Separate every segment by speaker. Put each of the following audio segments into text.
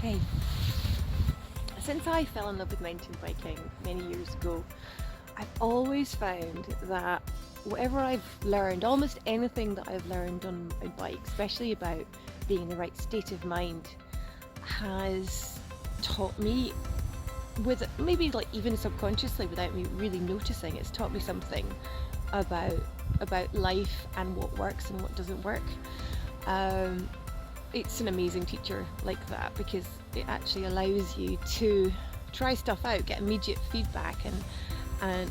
Speaker 1: Okay, since I fell in love with mountain biking many years ago, I've always found that whatever I've learned, almost anything that I've learned on my bike, especially about being in the right state of mind, has taught me, with maybe like even subconsciously without me really noticing, it's taught me something about life and what works and what doesn't work. Um, it's an amazing teacher like that because it actually allows you to try stuff out, get immediate feedback, and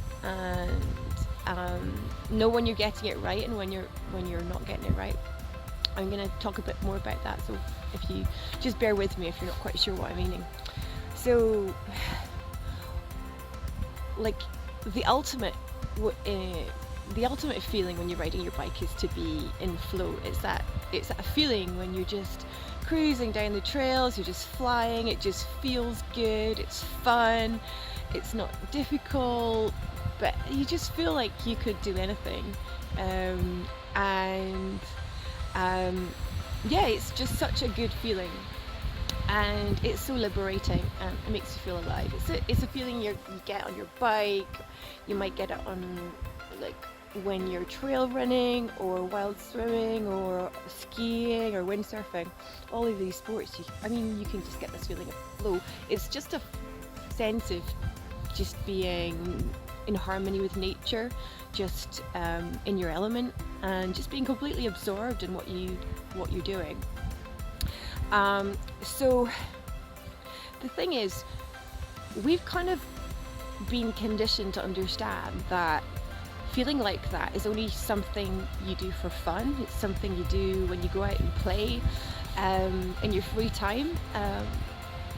Speaker 1: know when you're getting it right and when you're not getting it right. I'm going to talk a bit more about that, so if you just bear with me if you're not quite sure what I'm meaning. So, like the ultimate the ultimate feeling when you're riding your bike is to be in flow. It's that feeling when you're just cruising down the trails, you're just flying, it just feels good, it's fun, it's not difficult, but you just feel like you could do anything. And Yeah, it's just such a good feeling, and it's so liberating, and it makes you feel alive. It's a feeling you get on your bike. You might get it on, like, when you're trail running or wild swimming or skiing or windsurfing. All of these sports, you can just get this feeling of flow. It's just a sense of just being in harmony with nature, just in your element, and just being completely absorbed in what you're doing. So the thing is, we've kind of been conditioned to understand that feeling like that is only something you do for fun. It's something you do when you go out and play in your free time.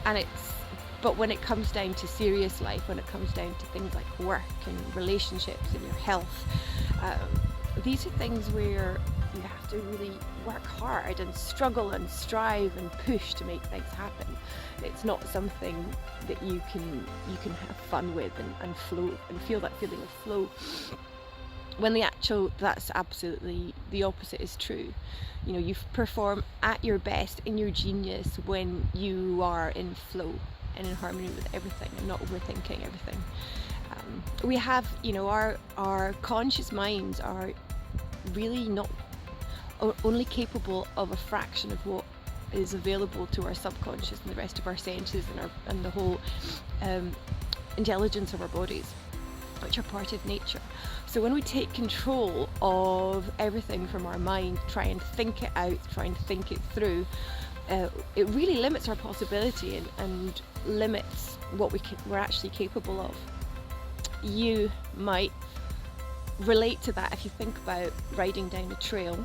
Speaker 1: And it's But when it comes down to serious life, when it comes down to things like work and relationships and your health, these are things where you have to really work hard and struggle and strive and push to make things happen. It's not something that you can have fun with and flow and feel that feeling of flow. When that's absolutely the opposite is true. You perform at your best, in your genius, when you are in flow and in harmony with everything and not overthinking everything. We have, our conscious minds are really not only capable of a fraction of what is available to our subconscious and the rest of our senses and the whole intelligence of our bodies, which are part of nature. So when we take control of everything from our mind, try and think it out, try and think it through, it really limits our possibility and limits what we're actually capable of. You might relate to that if you think about riding down a trail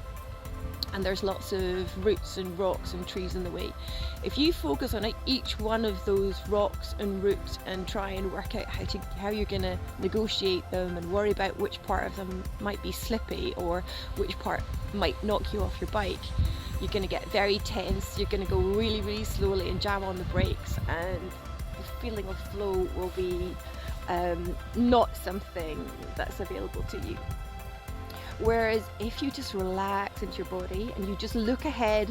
Speaker 1: and there's lots of roots and rocks and trees in the way. If you focus on each one of those rocks and roots and try and work out how you're going to negotiate them and worry about which part of them might be slippy or which part might knock you off your bike, you're going to get very tense, you're going to go really, really slowly and jam on the brakes, and the feeling of flow will be not something that's available to you. Whereas if you just relax into your body and you just look ahead,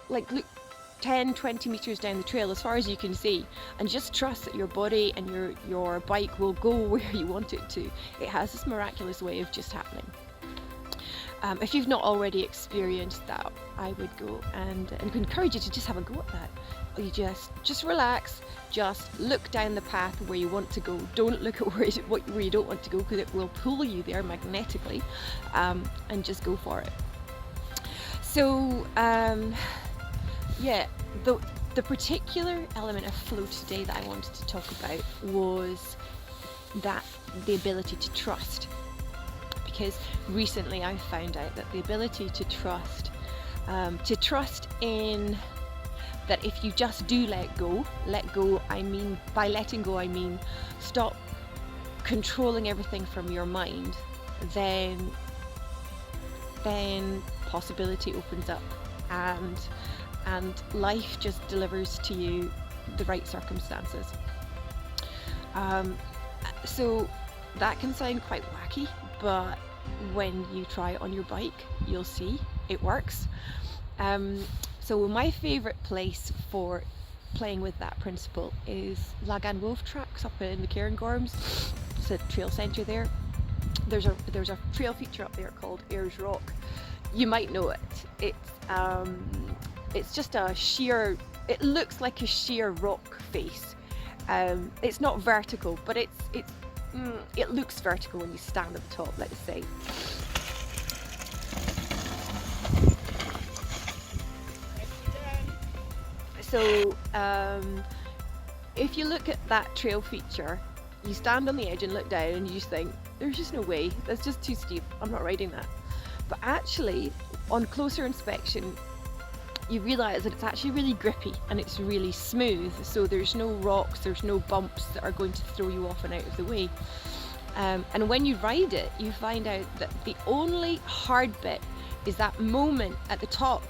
Speaker 1: look 10, 20 meters down the trail as far as you can see, and just trust that your body and your bike will go where you want it to. It has this miraculous way of just happening. If you've not already experienced that, I would go and encourage you to just have a go at that. You just relax, just look down the path where you want to go. Don't look at where you don't want to go, because it will pull you there magnetically, and just go for it. So the particular element of flow today that I wanted to talk about was the ability to trust. Because recently I found out that the ability to trust in that if you just do let go, by letting go I mean stop controlling everything from your mind, then possibility opens up, and life just delivers to you the right circumstances. So that can sound quite wacky, but when you try it on your bike, you'll see it works. So my favourite place for playing with that principle is Lagan Wolf Tracks up in the Cairngorms. It's a trail centre there. There's a trail feature up there called Ayers Rock. You might know it. It's just a sheer. It looks like a sheer rock face. It's not vertical, but it looks vertical when you stand at the top. Let's say. So if you look at that trail feature, you stand on the edge and look down and you just think, there's just no way, that's just too steep, I'm not riding that. But actually, on closer inspection, you realise that it's actually really grippy and it's really smooth, so there's no rocks, there's no bumps that are going to throw you off and out of the way. And when you ride it, you find out that the only hard bit is that moment at the top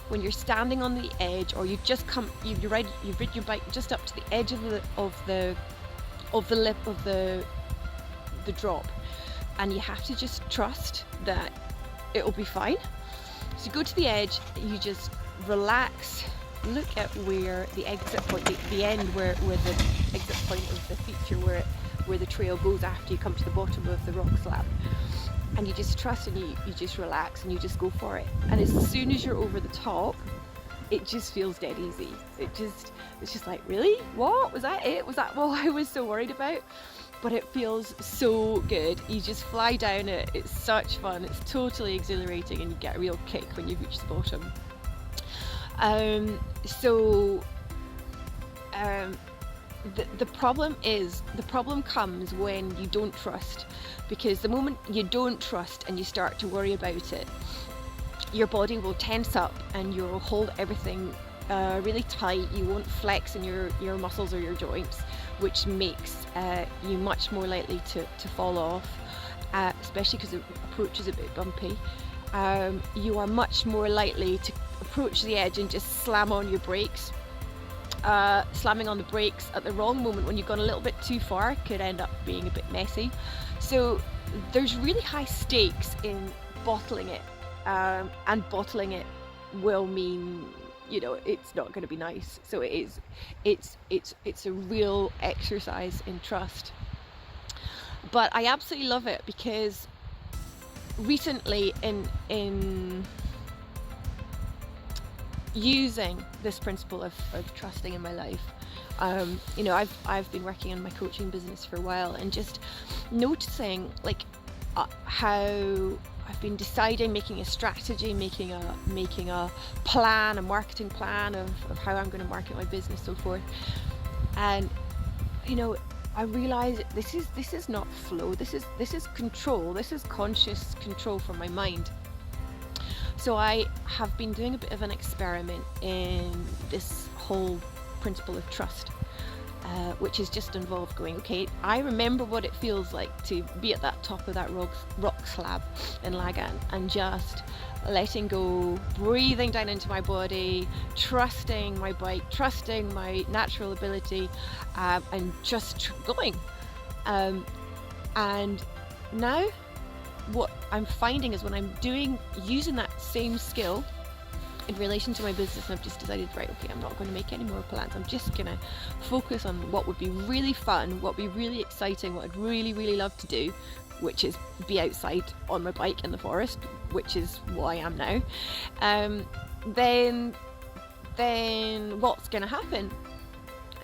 Speaker 1: when you're standing on the edge, or you've ridden your bike just up to the edge of the lip of the drop, and you have to just trust that it'll be fine. So you go to the edge, you just relax, look at where the exit point, the end where the exit point of the feature where the trail goes after you come to the bottom of the rock slab, and you just trust and you just relax and you just go for it. And as soon as you're over the top, it just feels dead easy. It's just like, really? What? Was that it? Was that what I was so worried about? But it feels so good. You just fly down it. It's such fun. It's totally exhilarating, and you get a real kick when you reach the bottom. The problem comes when you don't trust, because the moment you don't trust and you start to worry about it, your body will tense up and you'll hold everything really tight. You won't flex in your muscles or your joints, which makes you much more likely to fall off, especially because the approach is a bit bumpy. You are much more likely to approach the edge and just slam on your brakes. Slamming on the brakes at the wrong moment when you've gone a little bit too far could end up being a bit messy. So there's really high stakes in bottling it, and bottling it will mean, it's not going to be nice. So it's a real exercise in trust. But I absolutely love it, because recently in using this principle of trusting in my life, I've been working on my coaching business for a while, and just noticing how I've been deciding, making a strategy, making a plan, a marketing plan of how I'm going to market my business, so forth. And I realize this is not flow. This is control. This is conscious control from my mind. So I have been doing a bit of an experiment in this whole principle of trust, which has just involved going, okay, I remember what it feels like to be at that top of that rock slab in Lagan, and just letting go, breathing down into my body, trusting my bike, trusting my natural ability, and just going. And now what I'm finding is when I'm using that same skill in relation to my business, and I've just decided, right, okay, I'm not going to make any more plans. I'm just going to focus on what would be really fun, what would be really exciting, what I'd really, really love to do, which is be outside on my bike in the forest, which is what I am now. Then what's going to happen?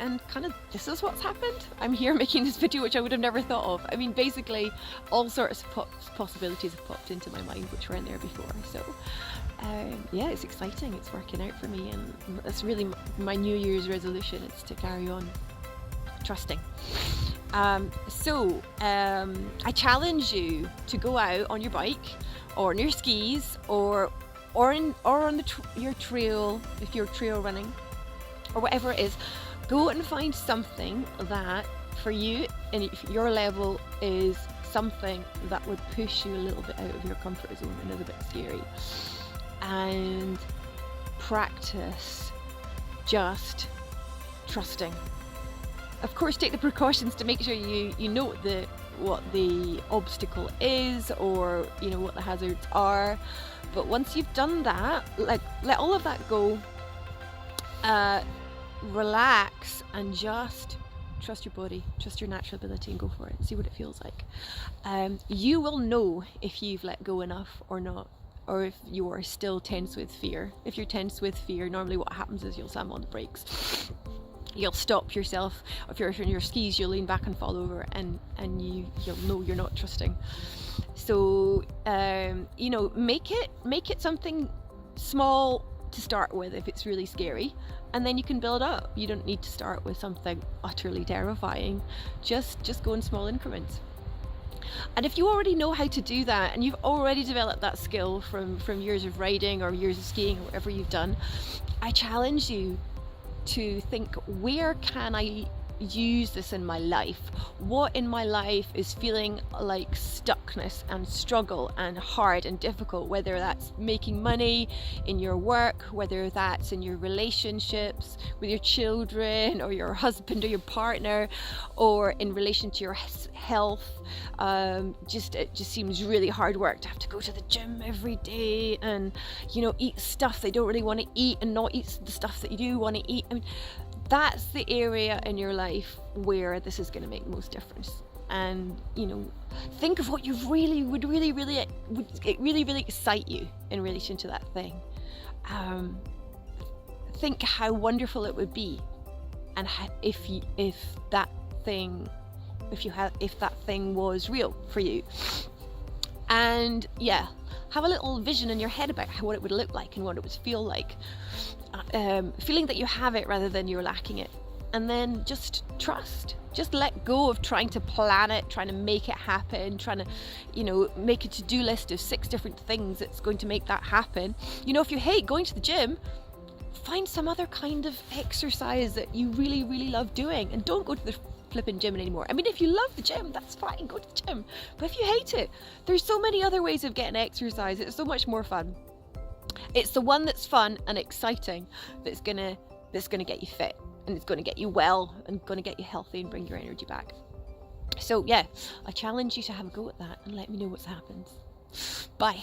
Speaker 1: And kind of this is what's happened. I'm here making this video, which I would have never thought of. I mean, basically all sorts of possibilities have popped into my mind which weren't there before. So yeah, it's exciting. It's working out for me, and that's really my New Year's resolution. It's to carry on trusting. So I challenge you to go out on your bike or on your skis or on your trail, if you're trail running or whatever it is. Go and find something that for you and if your level is something that would push you a little bit out of your comfort zone and is a bit scary, and practice just trusting. Of course, take the precautions to make sure you know what the obstacle is, or what the hazards are, But once you've done that, like, let all of that go, relax, and just trust your body, trust your natural ability, and go for it. See what it feels like. You will know if you've let go enough or not, or if you are still tense with fear. If you're tense with fear, normally what happens is you'll slam on the brakes. You'll stop yourself. If you're on your skis, you'll lean back and fall over, and you'll know you're not trusting. So make it something small to start with if it's really scary, and then you can build up. You don't need to start with something utterly terrifying. Just go in small increments. And if you already know how to do that, and you've already developed that skill from years of riding or years of skiing or whatever you've done, I challenge you to think, where can I use this in my life? What in my life is feeling like stuckness and struggle and hard and difficult, whether that's making money in your work, whether that's in your relationships with your children or your husband or your partner, or in relation to your health. It just seems really hard work to have to go to the gym every day and eat stuff they don't really want to eat, and not eat the stuff that you do want to eat. I mean, that's the area in your life where this is going to make the most difference. And think of what you would really excite you in relation to that thing. Think how wonderful it would be, and if that thing was real for you. And have a little vision in your head about what it would look like and what it would feel like. Feeling that you have it rather than you're lacking it. And then just trust. Just let go of trying to plan it, trying to make it happen, trying to, make a to-do list of 6 different things that's going to make that happen. If you hate going to the gym, find some other kind of exercise that you really, really love doing, and don't go to the flipping gym anymore. I mean, if you love the gym, that's fine, go to the gym. But if you hate it, there's so many other ways of getting exercise. It's so much more fun. It's the one that's fun and exciting that's gonna get you fit, and it's gonna get you well, and gonna get you healthy and bring your energy back. So I challenge you to have a go at that and let me know what happens. Bye.